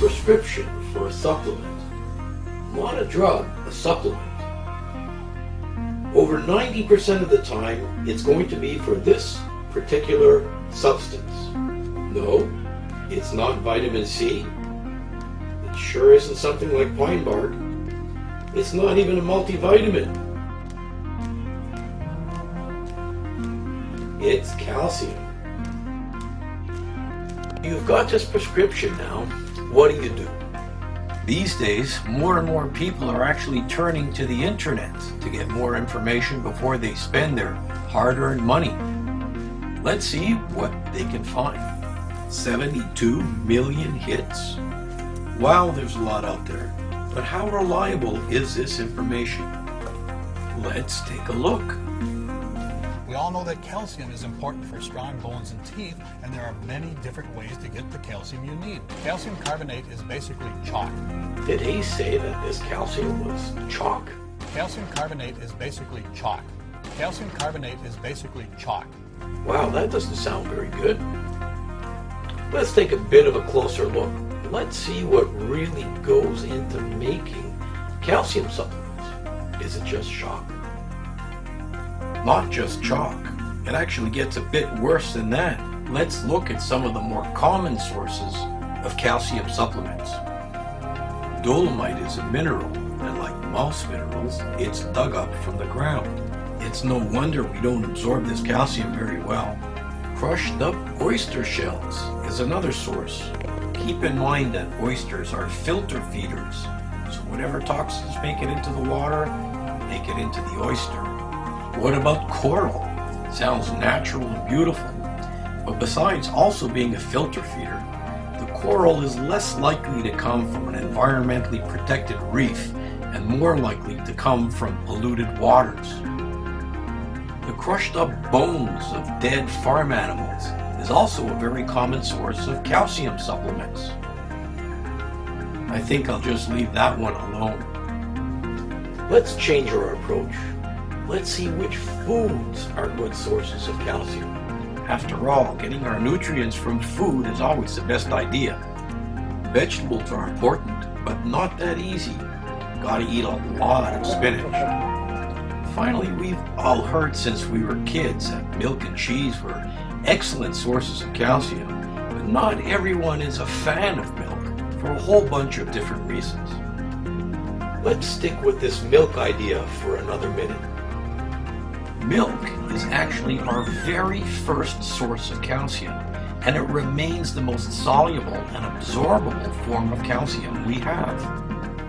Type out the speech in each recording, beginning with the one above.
prescription for a supplement, not a drug, a supplement, over 90% of the time it's going to be for this particular substance. No, it's not vitamin C. It sure isn't something like pine bark. It's not even a multivitamin. It's calcium. You've got this prescription now. What do? These days, more and more people are actually turning to the internet to get more information before they spend their hard-earned money. Let's see what they can find. 72 million hits. Wow, there's a lot out there. But how reliable is this information? Let's take a look. We all know that calcium is important for strong bones and teeth, and there are many different ways to get the calcium you need. Calcium carbonate is basically chalk. Did he say that this calcium was chalk? Calcium carbonate is basically chalk. Calcium carbonate is basically chalk. Wow, that doesn't sound very good. Let's take a bit of a closer look. Let's see what really goes into making calcium supplements. Is it just chalk? Not just chalk. It actually gets a bit worse than that. Let's look at some of the more common sources of calcium supplements. Dolomite is a mineral, and like most minerals, it's dug up from the ground. It's no wonder we don't absorb this calcium very well. Crushed up oyster shells is another source. Keep in mind that oysters are filter feeders, so whatever toxins make it into the water, make it into the oyster. What about coral? Sounds natural and beautiful, but besides also being a filter feeder, the coral is less likely to come from an environmentally protected reef and more likely to come from polluted waters. The crushed up bones of dead farm animals is also a very common source of calcium supplements. I think I'll just leave that one alone. Let's change our approach. Let's see which foods are good sources of calcium. After all, getting our nutrients from food is always the best idea. Vegetables are important, but not that easy. Gotta eat a lot of spinach. Finally, we've all heard since we were kids that milk and cheese were excellent sources of calcium, but not everyone is a fan of milk for a whole bunch of different reasons. Let's stick with this milk idea for another minute. Milk is actually our very first source of calcium, and it remains the most soluble and absorbable form of calcium we have.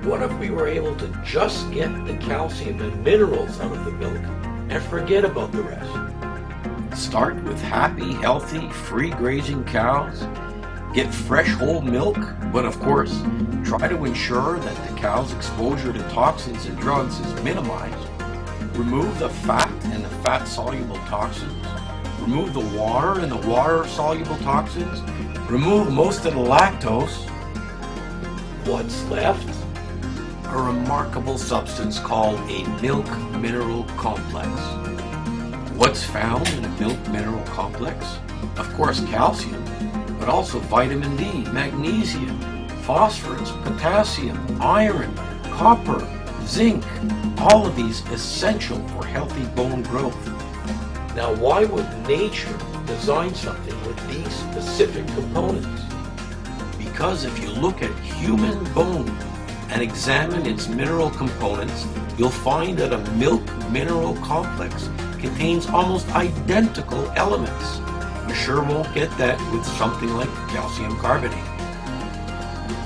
What if we were able to just get the calcium and minerals out of the milk and forget about the rest? Start with happy, healthy, free-grazing cows. Get fresh whole milk, but of course, try to ensure that the cow's exposure to toxins and drugs is minimized. Remove the fat and the fat-soluble toxins. Remove the water and the water-soluble toxins. Remove most of the lactose. What's left? A remarkable substance called a milk mineral complex. What's found in a milk mineral complex? Of course, calcium, but also vitamin D, magnesium, phosphorus, potassium, iron, copper, zinc, all of these essential for healthy bone growth. Now, why would nature design something with these specific components? Because if you look at human bone and examine its mineral components, you'll find that a milk mineral complex contains almost identical elements. You sure won't get that with something like calcium carbonate.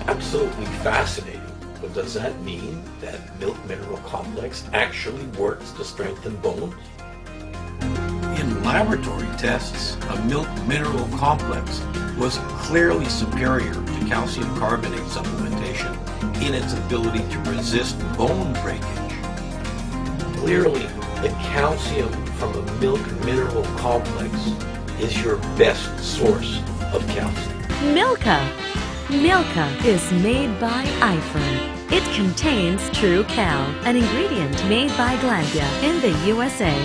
Absolutely fascinating. But does that mean that milk mineral complex actually works to strengthen bones? In laboratory tests, a milk mineral complex was clearly superior to calcium carbonate supplementation in its ability to resist bone breakage. Clearly, the calcium from a milk mineral complex is your best source of calcium. MilkCa. MilkCa is made by iFern. It contains True Cow, an ingredient made by Glanbia in the USA.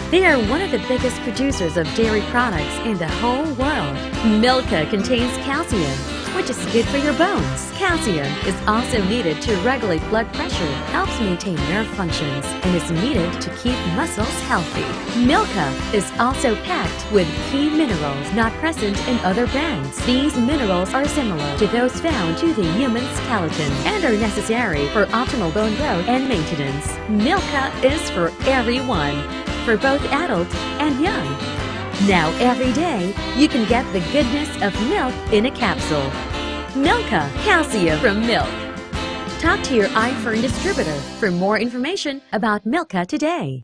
They are one of the biggest producers of dairy products in the whole world. MilkCa contains calcium, which is good for your bones. Calcium is also needed to regulate blood pressure, helps maintain nerve functions, and is needed to keep muscles healthy. MilkCa is also packed with key minerals not present in other brands. These minerals are similar to those found to the human skeleton and are necessary for optimal bone growth and maintenance. MilkCa is for everyone, for both adult and young. Now every day, you can get the goodness of milk in a capsule. MilkCa, calcium from milk. Talk to your iFern distributor for more information about MilkCa today.